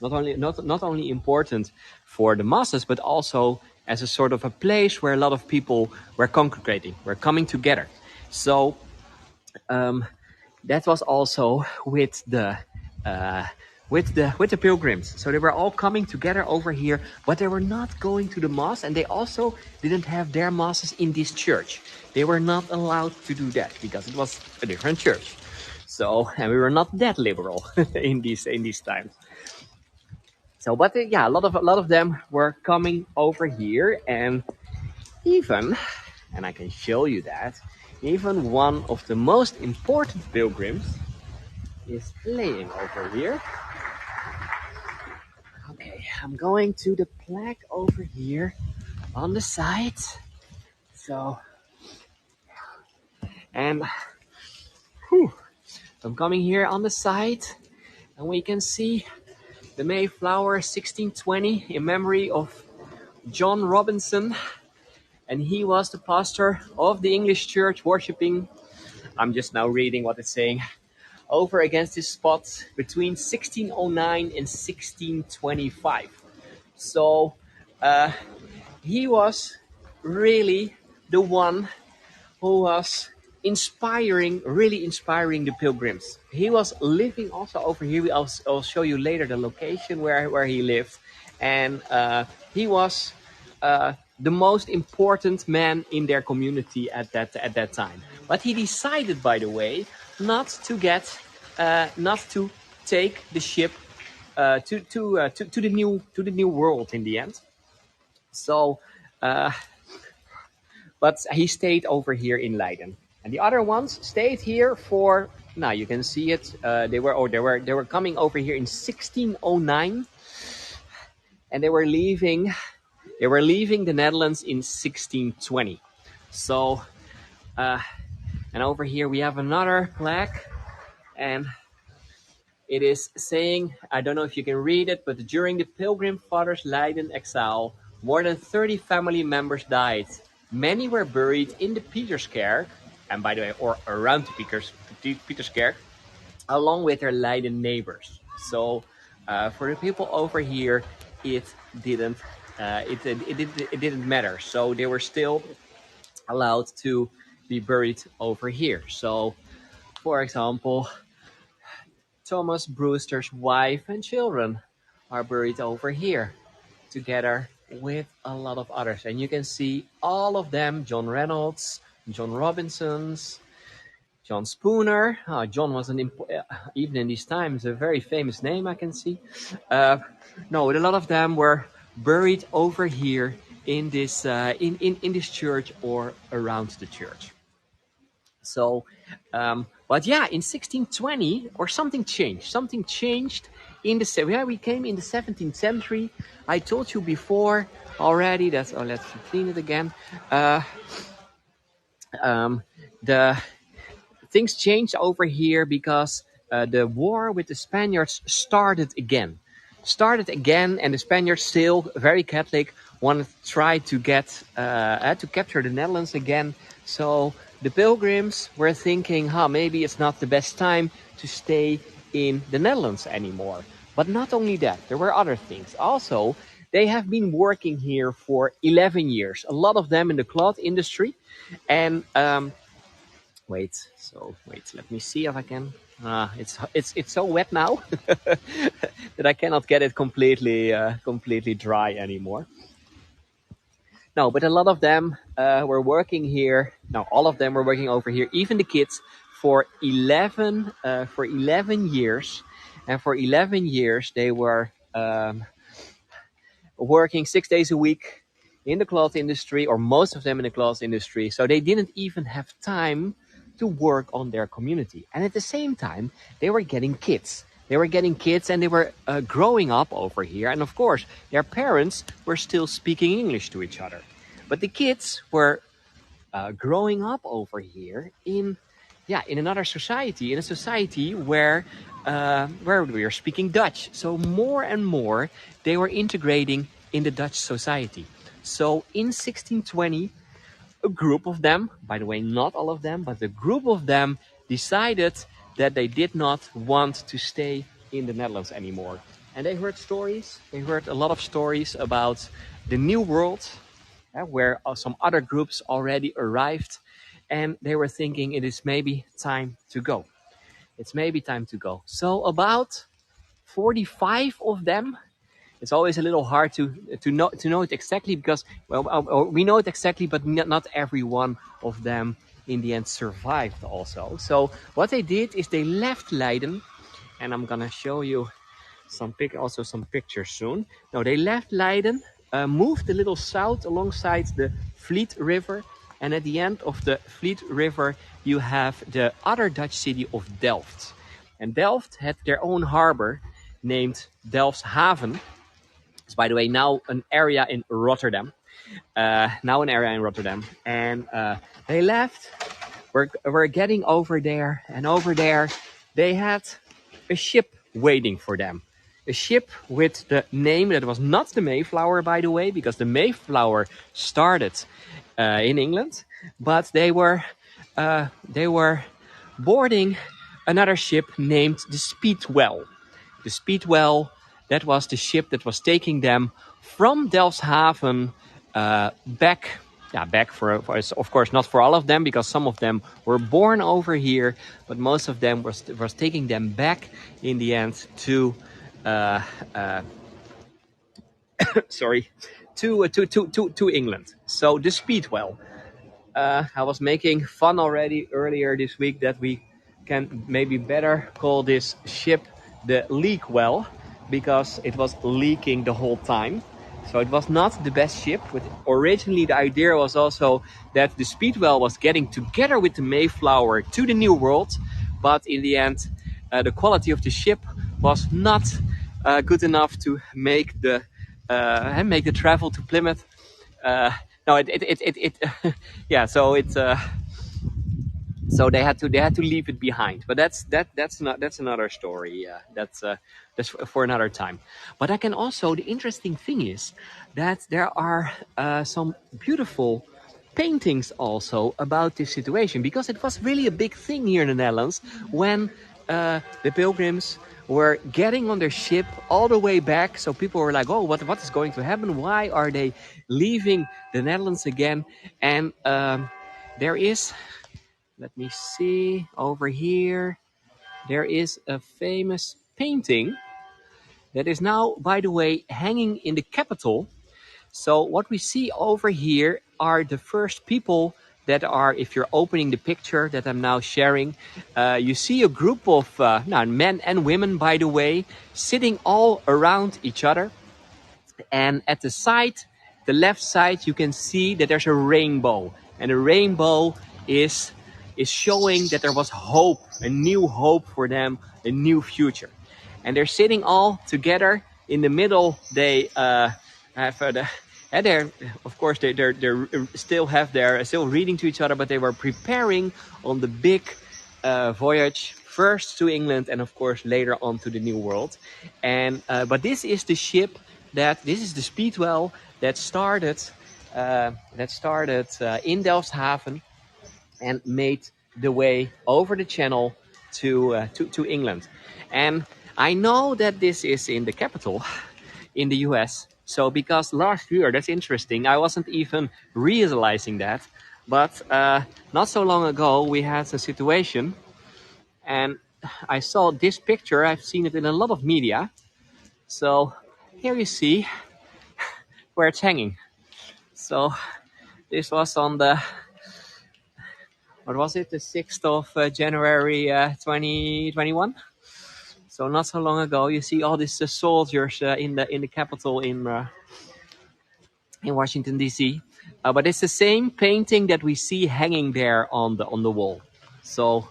S1: not only important for the masses, but also as a sort of a place where a lot of people were congregating, were coming together. So that was also with the pilgrims. So they were all coming together over here, but they were not going to the mass, and they also didn't have their masses in this church. They were not allowed to do that because it was a different church. So, and we were not that liberal in these times. So, but yeah, a lot of them were coming over here, and even, and I can show you that, even one of the most important pilgrims is playing over here. Okay, I'm going to the plaque over here on the side. So, and I'm coming here on the side, and we can see the Mayflower 1620 in memory of John Robinson. And he was the pastor of the English church worshipping. I'm just now reading what it's saying. Over against this spot between 1609 and 1625. So he was really the one who was really inspiring the pilgrims. He was living also over here. I'll show you later the location where he lived. And he was the most important man in their community at that time. But he decided, by the way, not to take the ship to the new world in the end. So, but he stayed over here in Leiden, and the other ones stayed here for. Now you can see it. They were coming over here in 1609, and they were leaving. They were leaving the Netherlands in 1620. So, and over here we have another plaque, and it is saying, I don't know if you can read it, but during the Pilgrim Fathers Leiden exile, more than 30 family members died. Many were buried in the Pieterskerk, and by the way, or around the Pieterskerk, along with their Leiden neighbors. So for the people over here, it didn't it didn't matter. So they were still allowed to be buried over here. So, for example, Thomas Brewster's wife and children are buried over here together with a lot of others. And you can see all of them: John Reynolds, John Robinsons, John Spooner. John was even in these times, a very famous name, I can see. No, a lot of them were buried over here in this in this church or around the church. So, but yeah, in 1620, or something changed. Something changed in we came in the 17th century. I told you before already that. Oh, let's clean it again. The things changed over here because the war with the Spaniards started again. And the Spaniards, still very Catholic, wanted to try to get to capture the Netherlands again. So the Pilgrims were thinking, maybe it's not the best time to stay in the Netherlands anymore. But not only that, there were other things. Also, they have been working here for 11 years. A lot of them in the cloth industry. And wait, let me see if I can. It's so wet now that I cannot get it completely dry anymore. No, but a lot of them were working here. No, all of them were working over here. Even the kids for 11 years, and for 11 years they were working 6 days a week in the cloth industry, or most of them in the cloth industry. So they didn't even have time to work on their community. And at the same time, they were getting kids. And they were growing up over here. And of course, their parents were still speaking English to each other. But the kids were growing up over here in another society, in a society where we are speaking Dutch. So more and more, they were integrating in the Dutch society. So in 1620, a group of them, by the way, not all of them, but a group of them decided that they did not want to stay in the Netherlands anymore. And they heard a lot of stories about the New World, where some other groups already arrived, and they were thinking it is maybe time to go. So about 45 of them. It's always a little hard to know it exactly, because we know it exactly, but not every one of them in the end survived also. So what they did is they left Leiden, and I'm gonna show you some pictures soon. No, they left Leiden, moved a little south alongside the Vliet River, and at the end of the Vliet River you have the other Dutch city of Delft. And Delft had their own harbor named Delfshaven. It's, by the way, now an area in Rotterdam. And they left. We're getting over there, and over there they had a ship waiting for them. A ship with the name that was not the Mayflower, by the way, because the Mayflower started in England, but they were boarding another ship named the Speedwell. The Speedwell, that was the ship that was taking them from Delfshaven back yeah, back for of course not for all of them, because some of them were born over here, but most of them was taking them back in the end to uh, uh, sorry, to England. So the Speedwell. I was making fun already earlier this week that we can maybe better call this ship the leak well, because it was leaking the whole time. So it was not the best ship. But originally the idea was also that the Speedwell was getting together with the Mayflower to the New World, but in the end, the quality of the ship was not good enough to make the travel to Plymouth. Uh, no, yeah. So they had to leave it behind. But that's another story. That's for another time. But I can also, the interesting thing is that there are some beautiful paintings also about this situation, because it was really a big thing here in the Netherlands when the pilgrims were getting on their ship all the way back. So people were like, "Oh, what is going to happen? Why are they leaving the Netherlands again?" And there is, let me see, over here, there is a famous painting that is now, by the way, hanging in the capital. So what we see over here are the first people that are, if you're opening the picture that I'm now sharing, you see a group of men and women, by the way, sitting all around each other. And at the side, the left side, you can see that there's a rainbow. And the rainbow is showing that there was hope, a new hope for them, a new future. And they're sitting all together in the middle. They have and they're, of course, they're still reading to each other, but they were preparing on the big voyage, first to England and of course later on to the New World. And but this is the ship this is the Speedwell that started in Delfshaven and made the way over the channel to England. And I know that this is in the capital in the US. So because last year, that's interesting, I wasn't even realizing that. But not so long ago, we had a situation, and I saw this picture. I've seen it in a lot of media. So here you see where it's hanging. So this was on the, what was it, the 6th of January 2021. So not so long ago, you see all these soldiers in the capital in Washington D.C. But it's the same painting that we see hanging there on the wall. So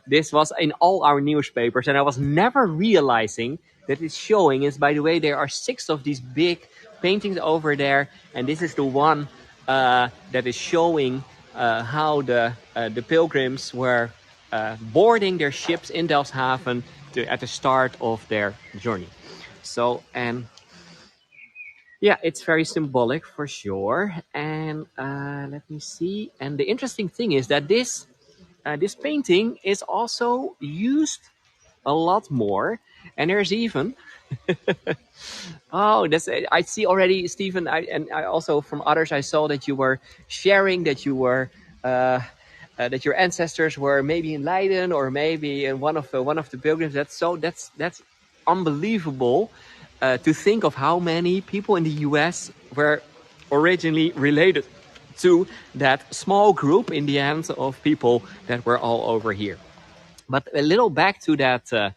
S1: this was in all our newspapers, and I was never realizing that it's showing. Is, by the way, there are 6 of these big paintings over there, and this is the one that is showing how the pilgrims were boarding their ships in Delfshaven at the start of their journey. So, and yeah, it's very symbolic for sure. And let me see. And the interesting thing is that this painting is also used a lot more. And there's even oh, that's, I see already, Stephen. I also, from others, I saw that you were sharing that you were that your ancestors were maybe in Leiden or maybe in one of the pilgrims. That's unbelievable to think of how many people in the U.S. were originally related to that small group in the end of people that were all over here. But a little back to that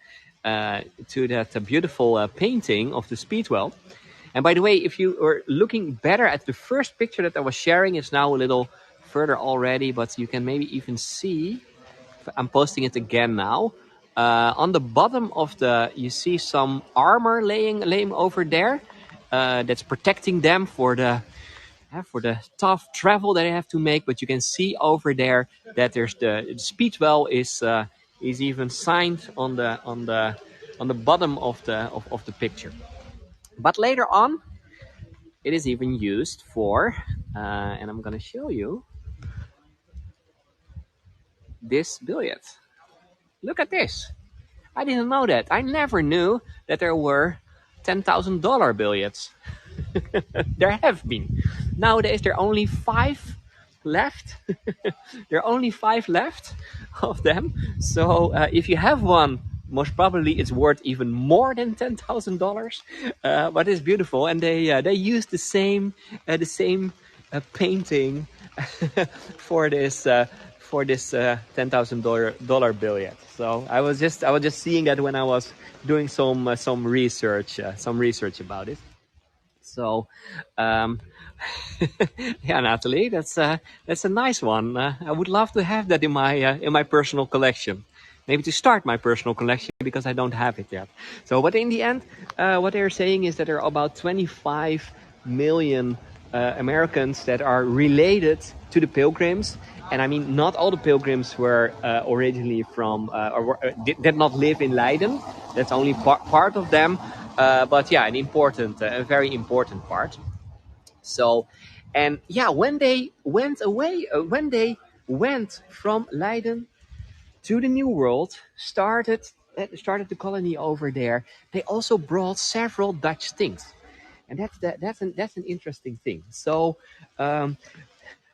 S1: beautiful painting of the Speedwell. And by the way, if you are looking better at the first picture that I was sharing, it's now a little further already, but you can maybe even see. I'm posting it again now. On the bottom of you see some armor laying over there. That's protecting them for the tough travel that they have to make. But you can see over there that there's the Speedwell is even signed on the bottom of the picture. But later on, it is even used for, and I'm going to show you this billiard. Look at this. I didn't know that. I never knew that there were $10,000 billiards. There have been. Nowadays, there are only 5 left. There are only 5 left of them. So if you have one, most probably it's worth even more than $10,000. But it's beautiful, and they use the same painting for this $10,000 bill yet. So I was just seeing that when I was doing some research about it. So, um, yeah, Natalie, that's a nice one. I would love to have that in my personal collection. Maybe to start my personal collection because I don't have it yet. So, but in the end, what they're saying is that there are about 25 million Americans that are related to the Pilgrims. And I mean, not all the Pilgrims were originally from did not live in Leiden. That's only part of them. But yeah, a very important part. So, and yeah, when they went away, when they went from Leiden to the New World, started the colony over there, they also brought several Dutch things, and that's an interesting thing. So, um,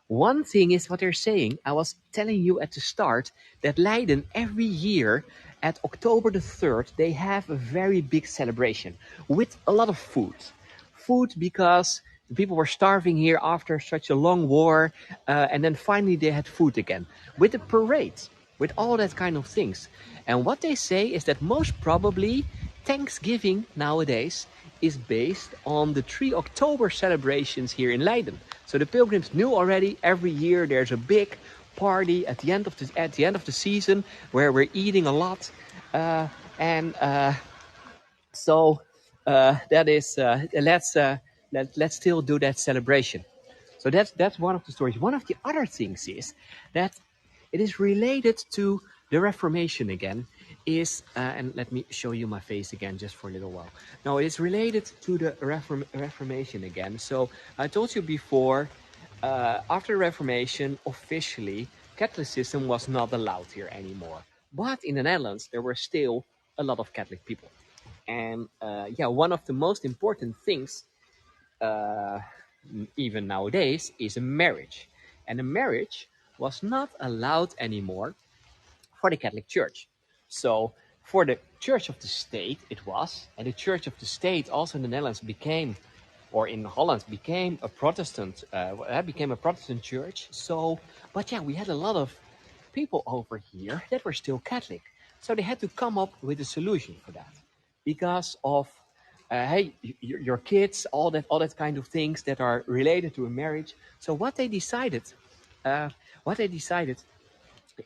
S1: one thing is what they're saying. I was telling you at the start that Leiden every year at October the 3rd, they have a very big celebration with a lot of food. Food because the people were starving here after such a long war, and then finally they had food again. With a parade, with all that kind of things. And what they say is that most probably Thanksgiving nowadays is based on the 3 October celebrations here in Leiden. So the pilgrims knew already every year there's a big party at the end of the season where we're eating a lot, and so that is let's still do that celebration. So that's one of the stories. One of the other things is that it is related to the Reformation again. And let me show you my face again just for a little while. No, it is related to the Reformation again. So I told you before, after the Reformation, officially Catholicism was not allowed here anymore. But in the Netherlands, there were still a lot of Catholic people. And yeah, one of the most important things, uh, even nowadays, is a marriage. And a marriage was not allowed anymore for the Catholic Church. So for the Church of the State, it was, and the Church of the State also in the Netherlands became, or in Holland became a Protestant church. So, but yeah, we had a lot of people over here that were still Catholic. So they had to come up with a solution for that, because of hey, your kids, all that kind of things that are related to a marriage. So what they decided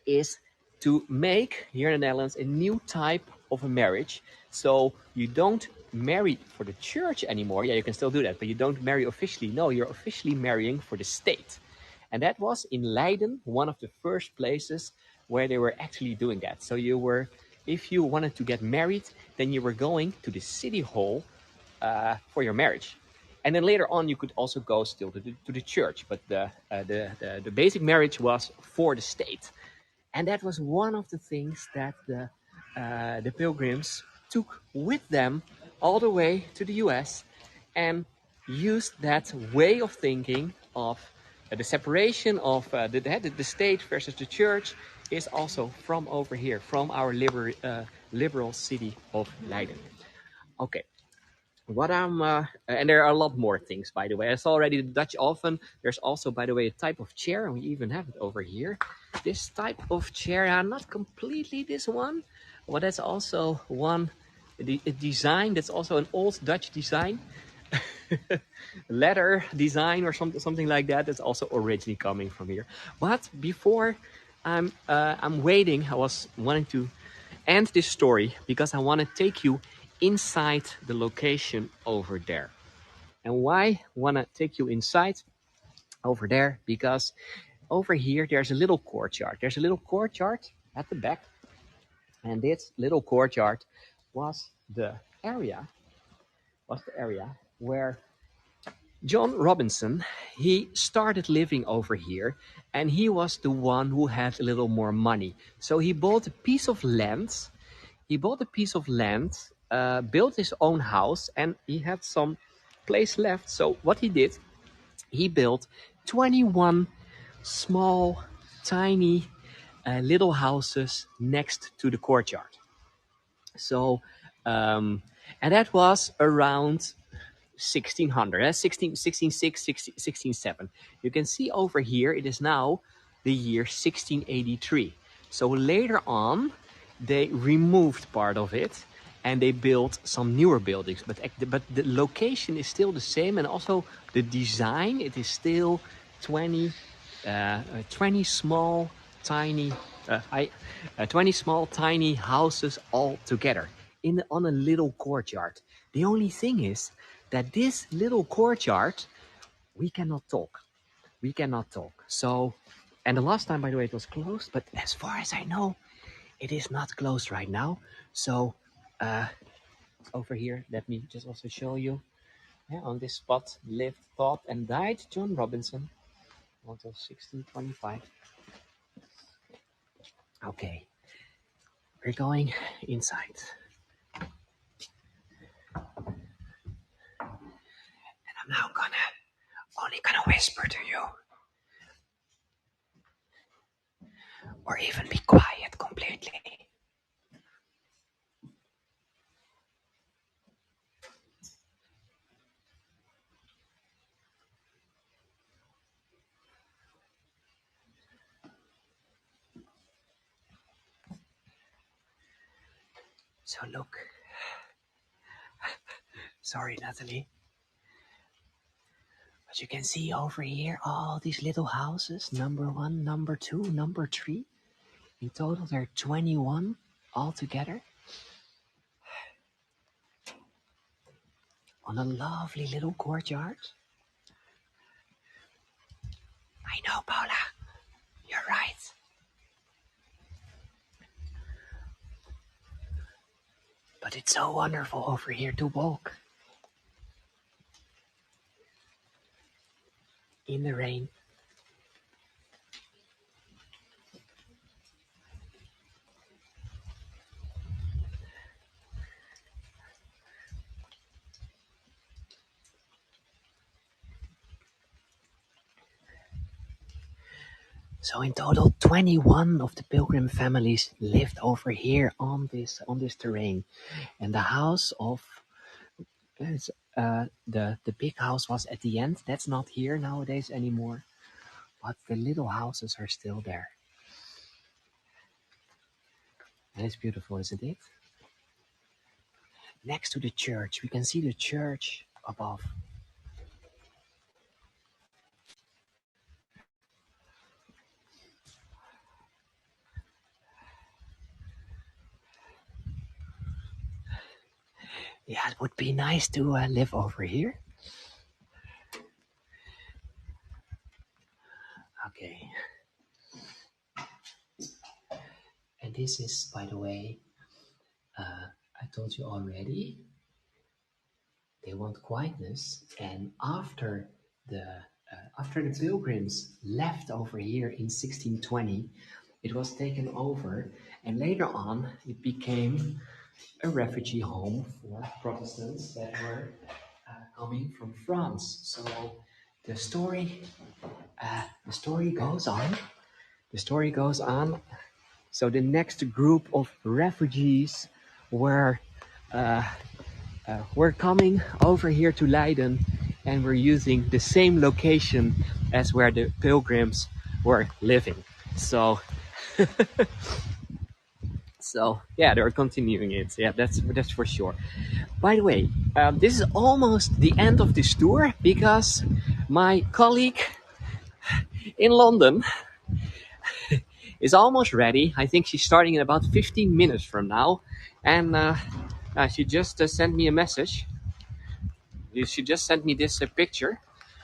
S1: is to make here in the Netherlands a new type of a marriage. So you don't marry for the church anymore. Yeah, you can still do that, but you don't marry officially. No, you're officially marrying for the state. And that was in Leiden, one of the first places where they were actually doing that. So if you wanted to get married, then you were going to the city hall for your marriage. And then later on, you could also go still to the church, but the basic marriage was for the state. And that was one of the things that the pilgrims took with them all the way to the US, and used that way of thinking of the separation of the state versus the church is also from over here, from our liberal city of Leiden. Okay, and there are a lot more things, by the way. I saw already the Dutch oven. There's also, by the way, a type of chair, and we even have it over here. This type of chair, not completely this one, but that's also a design that's also an old Dutch design. Leather design or something like that. That's also originally coming from here. But before I'm waiting, I was wanting to end this story because I want to take you inside the location over there. And why I want to take you inside over there? Because over here there's a little courtyard. There's a little courtyard at the back, and this little courtyard was the area where John Robinson, he started living over here, and he was the one who had a little more money. So he bought a piece of land. Built his own house, and he had some place left. So what he did, he built 21 small, tiny little houses next to the courtyard. So, and that was around 1600, 1607. You can see over here, it is now the year 1683. So later on, they removed part of it and they built some newer buildings. But the location is still the same, and also the design, it is still 20 small, tiny 20 small, tiny houses all together on a little courtyard. The only thing is that this little courtyard, we cannot talk. We cannot talk. So, and the last time, by the way, it was closed, but as far as I know, it is not closed right now. So, over here, let me just also show you. Yeah, on this spot lived, taught, and died John Robinson until 1625. Okay, we're going inside. And I'm now only gonna whisper to you. Or even be quiet completely. So look. Sorry, Natalie. But you can see over here all these little houses. Number 1, number 2, number 3. In total, there are 21 altogether. On a lovely little courtyard. I know, Paula. You're right. But it's so wonderful over here to walk. In the rain. So in total, 21 of the Pilgrim families lived over here on this terrain. And the house of the big house was at the end. That's not here nowadays anymore. But the little houses are still there. And it's beautiful, isn't it? Next to the church, we can see the church above. Yeah, it would be nice to live over here. Okay. And this is, by the way, I told you already, they want quietness. And after the Pilgrims left over here in 1620, it was taken over, and later on it became a refugee home for Protestants that were coming from France. So the story goes on. The story goes on. So the next group of refugees were coming over here to Leiden, and we're using the same location as where the Pilgrims were living. So, so yeah, they're continuing it. Yeah, that's for sure. By the way, this is almost the end of this tour because my colleague in London is almost ready. I think she's starting in about 15 minutes from now, and she just sent me a message. She just sent me this picture.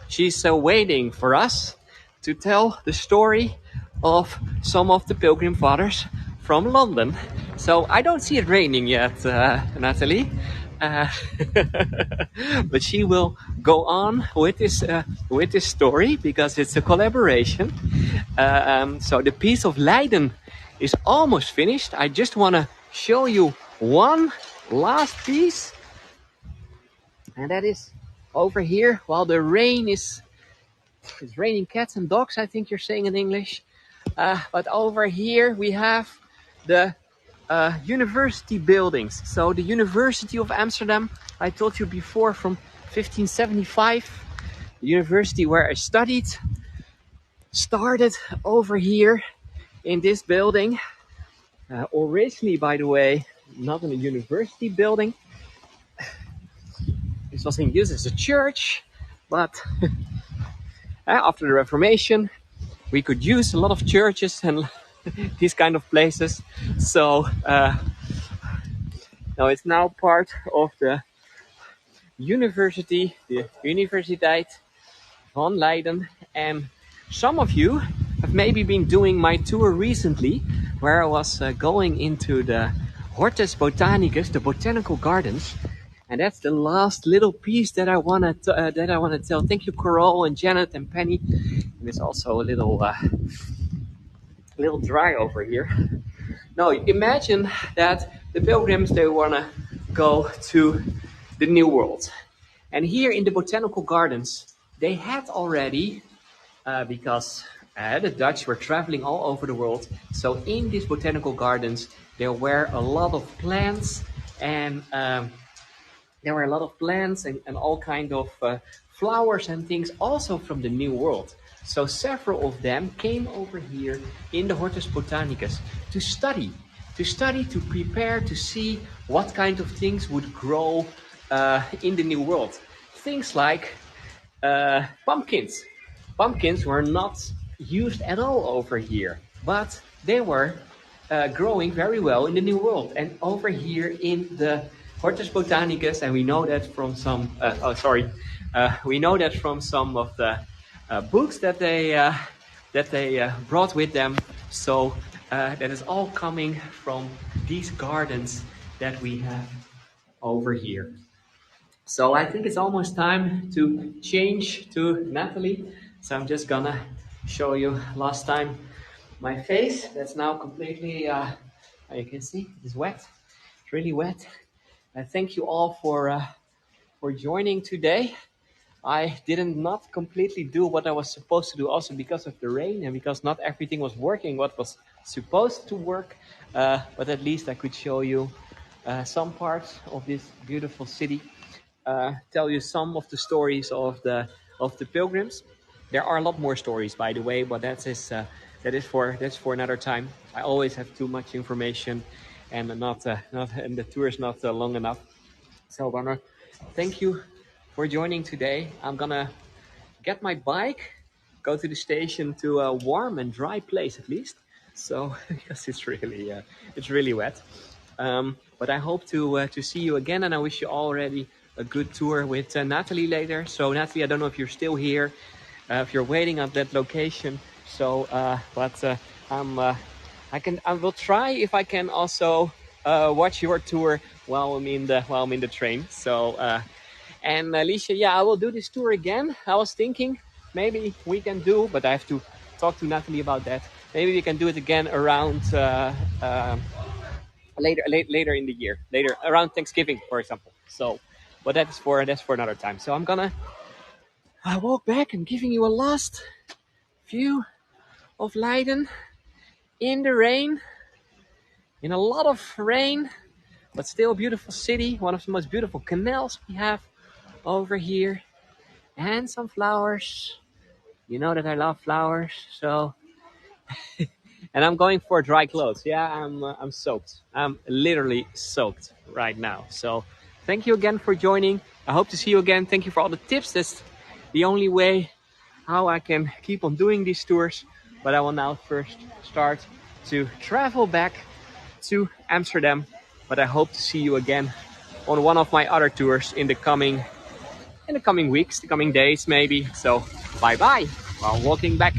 S1: She's waiting for us to tell the story of some of the Pilgrim Fathers from London. So I don't see it raining yet, Natalie. But she will go on with this story because it's a collaboration. So the piece of Leiden is almost finished. I just want to show you one last piece, and that is over here, while the rain is, it's raining cats and dogs, I think you're saying in English. But over here we have the university buildings. So the University of Amsterdam, I told you before, from 1575. The university where I studied started over here in this building. Originally, by the way, not in a university building. This was in use as a church, but after the Reformation, we could use a lot of churches and these kind of places. So now it's now part of the university, the Universiteit van Leiden. And some of you have maybe been doing my tour recently, where I was going into the Hortus Botanicus, the botanical gardens. And that's the last little piece that I want to tell. Thank you, Coral and Janet and Penny. And it's also a little dry over here. Now, imagine that the pilgrims, they want to go to the New World. And here in the botanical gardens, they had already, because the Dutch were traveling all over the world. So in these botanical gardens, there were a lot of plants and all kind of flowers and things also from the New World. So several of them came over here in the Hortus Botanicus to study, to prepare, to see what kind of things would grow in the New World. Things like pumpkins. Pumpkins were not used at all over here, but they were growing very well in the New World. And over here in the Hortus Botanicus, and we know that from some. We know that from some of the books that they brought with them. So that is all coming from these gardens that we have over here. So I think it's almost time to change to Natalie. So I'm just gonna show you last time my face. That's now completely, you can see, it's wet. It's really wet. Thank you all for joining today. I didn't not completely do what I was supposed to do, also because of the rain and because not everything was working what was supposed to work. But at least I could show you some parts of this beautiful city. Tell you some of the stories of the pilgrims. There are a lot more stories, by the way, but that's for another time. I always have too much information, and and the tour is not long enough. So, Warner, thank you for joining today. I'm gonna get my bike, go to the station to a warm and dry place at least. So, because it's really wet. But I hope to see you again, and I wish you already a good tour with Natalie later. So, Natalie, I don't know if you're still here, if you're waiting at that location. So, I will try if I can also watch your tour while I'm in the train. So, and Alicia, yeah, I will do this tour again. I was thinking maybe we can do, but I have to talk to Natalie about that. Maybe we can do it again around later in the year, later around Thanksgiving, for example. So, but that's for another time. So I'm gonna walk back and giving you a last view of Leiden in the rain, in a lot of rain, but still a beautiful city. One of the most beautiful canals we have over here, and some flowers. You know that I love flowers, so. And I'm going for dry clothes. Yeah, I'm soaked. I'm literally soaked right now. So thank you again for joining. I hope to see you again. Thank you for all the tips. That's the only way how I can keep on doing these tours. But I will now first start to travel back to Amsterdam. But I hope to see you again on one of my other tours in the coming weeks, the coming days maybe. So bye bye while walking back.